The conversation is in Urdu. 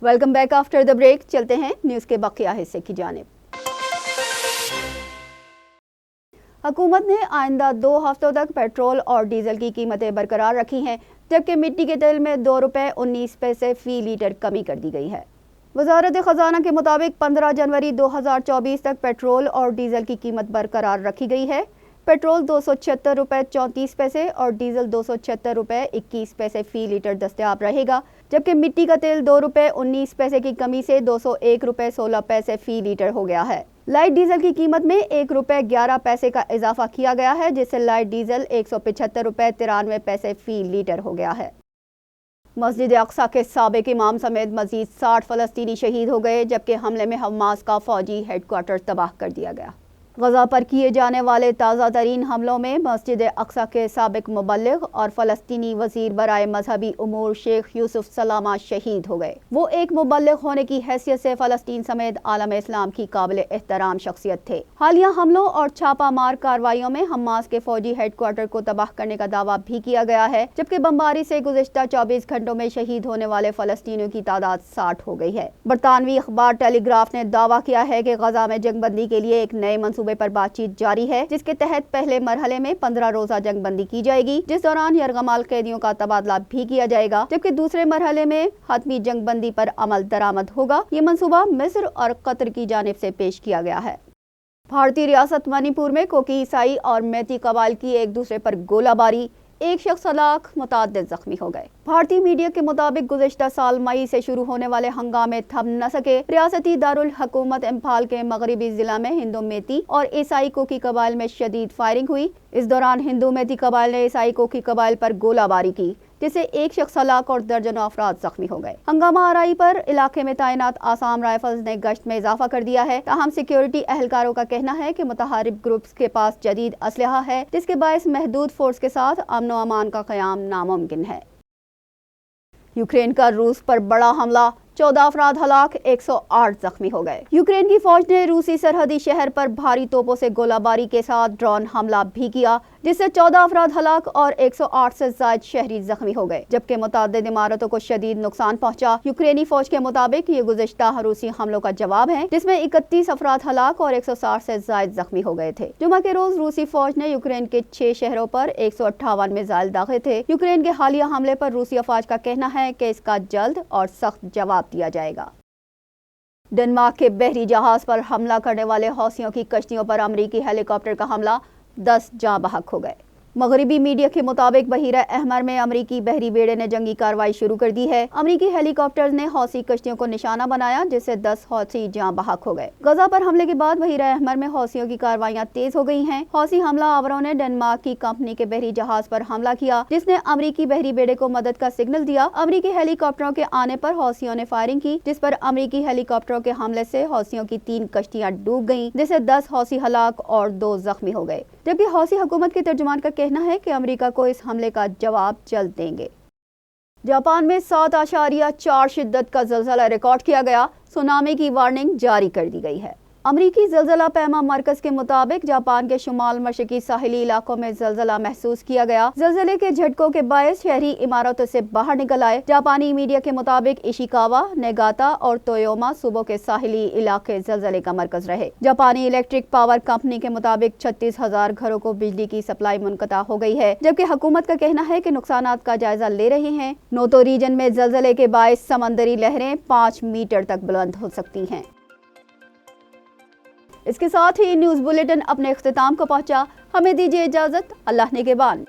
Welcome back after the break. چلتے ہیں نیوز کے بقیہ حصے کی جانب. حکومت نے آئندہ 2 ہفتوں تک پیٹرول اور ڈیزل کی قیمتیں برقرار رکھی ہیں، جبکہ مٹی کے تیل میں 2 روپے 19 پیسے فی لیٹر کمی کر دی گئی ہے. وزارت خزانہ کے مطابق 15 جنوری 2024 تک پیٹرول اور ڈیزل کی قیمت برقرار رکھی گئی ہے. پیٹرول 276 روپے 34 پیسے اور ڈیزل 276 روپے 21 پیسے فی لیٹر دستیاب رہے گا، جبکہ مٹی کا تیل 2 روپے 19 پیسے کی کمی سے 201 روپے 16 پیسے فی لیٹر ہو گیا ہے. لائٹ ڈیزل کی قیمت میں 1 روپے 11 پیسے کا اضافہ کیا گیا ہے، جس سے لائٹ ڈیزل 175 روپے 93 پیسے فی لیٹر ہو گیا ہے. مسجد اقصیٰ کے سابق امام سمیت مزید 60 فلسطینی شہید ہو گئے، جبکہ حملے میں حماس کا فوجی ہیڈ کوارٹر تباہ کر دیا گیا. غزہ پر کیے جانے والے تازہ ترین حملوں میں مسجد اقصیٰ کے سابق مبلغ اور فلسطینی وزیر برائے مذہبی امور شیخ یوسف سلامہ شہید ہو گئے. وہ ایک مبلغ ہونے کی حیثیت سے فلسطین سمیت عالم اسلام کی قابل احترام شخصیت تھے. حالیہ حملوں اور چھاپہ مار کارروائیوں میں حماس کے فوجی ہیڈ کوارٹر کو تباہ کرنے کا دعویٰ بھی کیا گیا ہے، جبکہ بمباری سے گزشتہ 24 گھنٹوں میں شہید ہونے والے فلسطینیوں کی تعداد 60 ہو گئی ہے. برطانوی اخبار ٹیلی گراف نے دعویٰ کیا ہے کہ غزہ میں جنگ بندی کے لیے ایک نئے منصوبے پر بات چیت جاری ہے، جس کے تحت پہلے مرحلے میں 15 روزہ جنگ بندی کی جائے گی، جس دوران یرغمال قیدیوں کا تبادلہ بھی کیا جائے گا، جبکہ دوسرے مرحلے میں حتمی جنگ بندی پر عمل درآمد ہوگا. یہ منصوبہ مصر اور قطر کی جانب سے پیش کیا گیا ہے. بھارتی ریاست منی پور میں کوکی عیسائی اور میتی قبائل کی ایک دوسرے پر گولہ باری، ایک شخص ہلاک، متعدد زخمی ہو گئے. بھارتی میڈیا کے مطابق گزشتہ سال مئی سے شروع ہونے والے ہنگامے تھم نہ سکے. ریاستی دارالحکومت امپھال کے مغربی ضلع میں ہندو میتی اور عیسائی کوکی قبائل میں شدید فائرنگ ہوئی. اس دوران ہندو میتی قبائل نے عیسائی کوکی قبائل پر گولہ باری کی، جس سے ایک شخص ہلاک اور درجنوں افراد زخمی ہو گئے. ہنگامہ آرائی پر علاقے میں تعینات آسام رائفلز نے گشت میں اضافہ کر دیا ہے، تاہم سیکیورٹی اہلکاروں کا کہنا ہے کہ متحارب گروپس کے پاس جدید اسلحہ ہے، جس کے باعث محدود فورس کے ساتھ امن و امان کا قیام ناممکن ہے. یوکرین کا روس پر بڑا حملہ، 14 افراد ہلاک، 108 زخمی ہو گئے. یوکرین کی فوج نے روسی سرحدی شہر پر بھاری توپوں سے گولہ باری کے ساتھ ڈرون حملہ بھی کیا، جس سے 14 افراد ہلاک اور 108 سے زائد شہری زخمی ہو گئے، جبکہ متعدد عمارتوں کو شدید نقصان پہنچا. یوکرینی فوج کے مطابق یہ گزشتہ روسی حملوں کا جواب ہے، جس میں 31 افراد ہلاک اور 160 سے زائد زخمی ہو گئے تھے. جمعہ کے روز روسی فوج نے یوکرین کے 6 شہروں پر 158 میزائل داغے تھے. یوکرین کے حالیہ حملے پر روسی افواج کا کہنا ہے کہ اس کا جلد اور سخت جواب دیا جائے گا. ڈنمارک کے بحری جہاز پر حملہ کرنے والے حوثیوں کی کشتیوں پر امریکی ہیلی کاپٹر کا حملہ، 10 جاں بحق ہو گئے. مغربی میڈیا کے مطابق بحیرہ احمر میں امریکی بحری بیڑے نے جنگی کارروائی شروع کر دی ہے. امریکی ہیلی کاپٹرز نے حوثی کشتیوں کو نشانہ بنایا، جس سے 10 حوثی جاں بحق ہو گئے. غزہ پر حملے کے بعد بحیرہ احمر میں حوثیوں کی کارروائیاں تیز ہو گئی ہیں. حوثی حملہ آوروں نے ڈنمارک کی کمپنی کے بحری جہاز پر حملہ کیا، جس نے امریکی بحری بیڑے کو مدد کا سگنل دیا. امریکی ہیلی کاپٹروں کے آنے پر حوثیوں نے فائرنگ کی، جس پر امریکی ہیلی کاپٹروں کے حملے سے حوثیوں کی 3 کشتیاں ڈوب گئیں، جس سے 10 حوثی ہلاک اور 2 زخمی ہو گئے. جبکہ حوثی حکومت کے ترجمان کا کہنا ہے کہ امریکہ کو اس حملے کا جواب جلد دیں گے. جاپان میں 7.4 شدت کا زلزلہ ریکارڈ کیا گیا، سونامی کی وارننگ جاری کر دی گئی ہے. امریکی زلزلہ پیما مرکز کے مطابق جاپان کے شمال مشرقی ساحلی علاقوں میں زلزلہ محسوس کیا گیا. زلزلے کے جھٹکوں کے باعث شہری عمارتوں سے باہر نکل آئے. جاپانی میڈیا کے مطابق ایشیکاوا، نیگاتا اور تویوما صوبوں کے ساحلی علاقے زلزلے کا مرکز رہے. جاپانی الیکٹرک پاور کمپنی کے مطابق 36,000 گھروں کو بجلی کی سپلائی منقطع ہو گئی ہے، جبکہ حکومت کا کہنا ہے کہ نقصانات کا جائزہ لے رہے ہیں. نوتو ریجن میں زلزلے کے باعث سمندری لہریں 5 میٹر تک بلند ہو سکتی ہیں. اس کے ساتھ ہی نیوز بلیٹن اپنے اختتام کو پہنچا. ہمیں دیجیے اجازت. اللہ نگہبان.